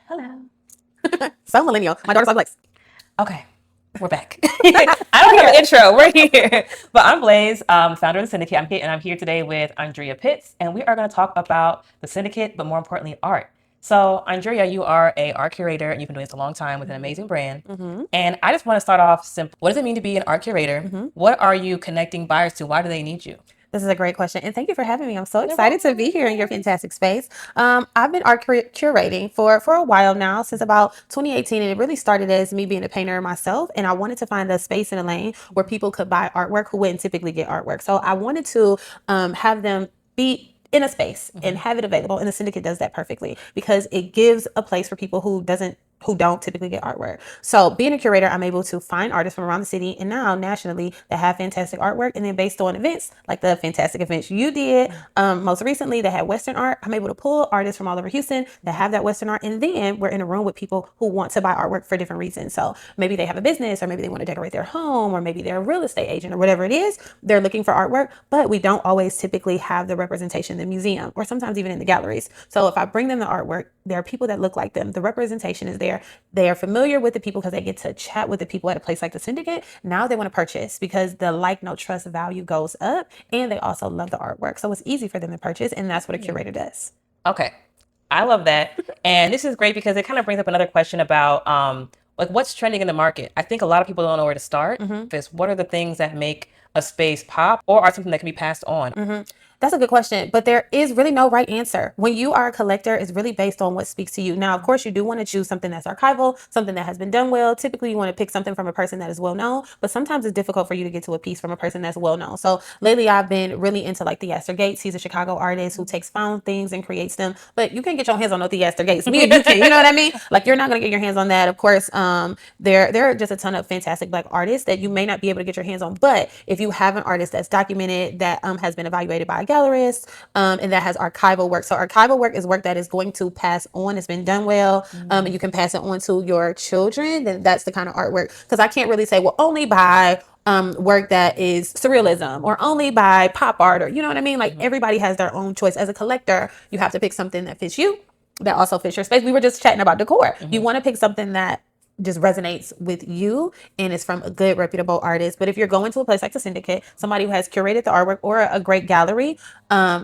Hello. So millennial. My daughter's like, Okay, we're back. I don't have an intro. We're here. But I'm Blaze, founder of the Syndicate. I'm here today with Andrea Pitts, and we are going to talk about the Syndicate, but more importantly, art. So, Andrea, you are a art curator, and you've been doing this a long time with an amazing brand. And I just want to start off simple. What does it mean to be an art curator? What are you connecting buyers to? Why do they need you? this is a great question. And thank you for having me. I'm so excited to be here in your fantastic space. I've been art curating for a while now, since about 2018. And it really started as me being a painter myself. And I wanted to find a space in a lane where people could buy artwork who wouldn't typically get artwork. So I wanted to have them be in a space and have it available. And the Syndicate does that perfectly because it gives a place for people who don't typically get artwork. So being a curator, I'm able to find artists from around the city and now nationally that have fantastic artwork. And then based on events like the fantastic events you did most recently that had Western art, I'm able to pull artists from all over Houston that have that Western art. And then we're in a room with people who want to buy artwork for different reasons. So maybe they have a business, or maybe they want to decorate their home, or maybe they're a real estate agent, or whatever it is. They're looking for artwork, but we don't always typically have the representation in the museum or sometimes even in the galleries. So if I bring them the artwork, there are people that look like them. The representation is there. They are familiar with the people because they get to chat with the people at a place like the Syndicate. Now they want to purchase because the like, no, trust value goes up, and they also love the artwork. So it's easy for them to purchase, and that's what a curator does. Okay, I love that. And this is great because it kind of brings up another question about like what's trending in the market. I think a lot of people don't know where to start. What are the things that make a space pop or are something that can be passed on? That's a good question, but there is really no right answer. When you are a collector, it's really based on what speaks to you. Now, of course, you do want to choose something that's archival, something that has been done well. Typically, you want to pick something from a person that is well known, but sometimes it's difficult for you to get to a piece from a person that's well known. So lately, I've been really into like Theaster Gates. He's a Chicago artist who takes found things and creates them, but you can't get your hands on no Theaster Gates. Me and you can, you know what I mean? Like you're not gonna get your hands on that. Of course, there are just a ton of fantastic Black artists that you may not be able to get your hands on, but if you have an artist that's documented, that has been evaluated by a gallerist, and that has archival work. So archival work is work that is going to pass on. It's been done well, and you can pass it on to your children. Then that's the kind of artwork. Because I can't really say, well, only buy work that is surrealism or only buy pop art, or you know what I mean? Like everybody has their own choice. As a collector, you have to pick something that fits you, that also fits your space. We were just chatting about decor. You want to pick something that just resonates with you and is from a good reputable artist. But if you're going to a place like the Syndicate, somebody who has curated the artwork, or a great gallery,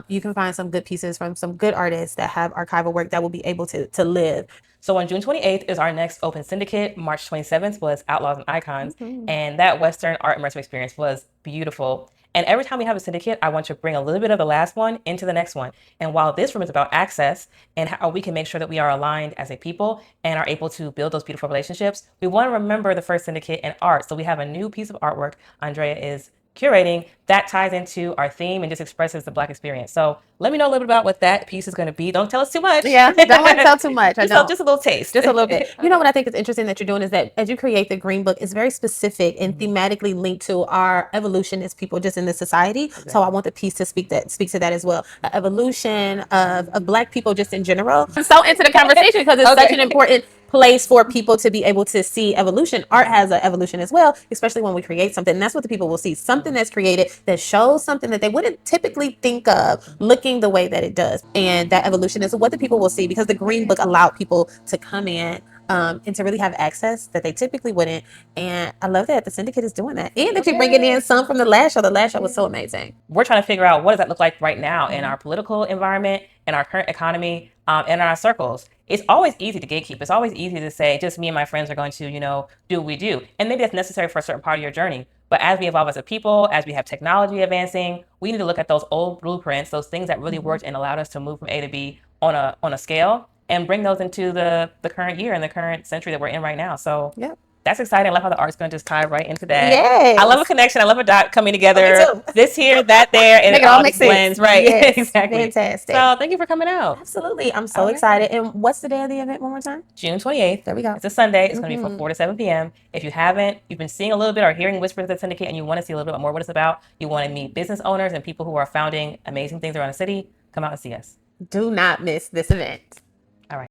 you can find some good pieces from some good artists that have archival work that will be able to live. So on June 28th is our next open Syndicate. March 27th was Outlaws and Icons. And that Western art immersive experience was beautiful. And every time we have a Syndicate, I want to bring a little bit of the last one into the next one. And while this room is about access and how we can make sure that we are aligned as a people and are able to build those beautiful relationships, we want to remember the first Syndicate and art. So we have a new piece of artwork Andrea is curating that ties into our theme and just expresses the Black experience. So let me know a little bit about what that piece is going to be. Don't tell us too much. Yeah, don't want to tell too much. I know. Just a little taste. Just a little bit. You know what I think is interesting that you're doing is that as you create the green book, it's very specific and thematically linked to our evolution as people just in this society. Okay. So I want the piece to speak to that as well. The evolution of Black people just in general. I'm so into the conversation because it's such an important place for people to be able to see evolution. Art has an evolution as well, especially when we create something. And that's what the people will see. Something that's created that shows something that they wouldn't typically think of looking the way that it does. And that evolution is what the people will see, because the green book allowed people to come in and to really have access that they typically wouldn't. And I love that the Syndicate is doing that. And that you're bringing in some from the last show. The last show was so amazing. We're trying to figure out what does that look like right now in our political environment, in our current economy, in our circles. It's always easy to gatekeep. It's always easy to say, just me and my friends are going to, do what we do. And maybe that's necessary for a certain part of your journey. But as we evolve as a people, as we have technology advancing, we need to look at those old blueprints, those things that really worked and allowed us to move from A to B on a scale, and bring those into the current year and the current century that we're in right now. So that's exciting. I love how the art's going to just tie right into that. Yes. I love a connection. I love a dot coming together. This here, that there, and it all makes sense. Right. Yes. Exactly. Fantastic. So thank you for coming out. Absolutely. I'm so excited. And what's the day of the event one more time? June 28th. There we go. It's a Sunday. It's going to be from 4 to 7 p.m. If you've been seeing a little bit or hearing whispers of the Syndicate and you want to see a little bit more what it's about, you want to meet business owners and people who are founding amazing things around the city, come out and see us. Do not miss this event.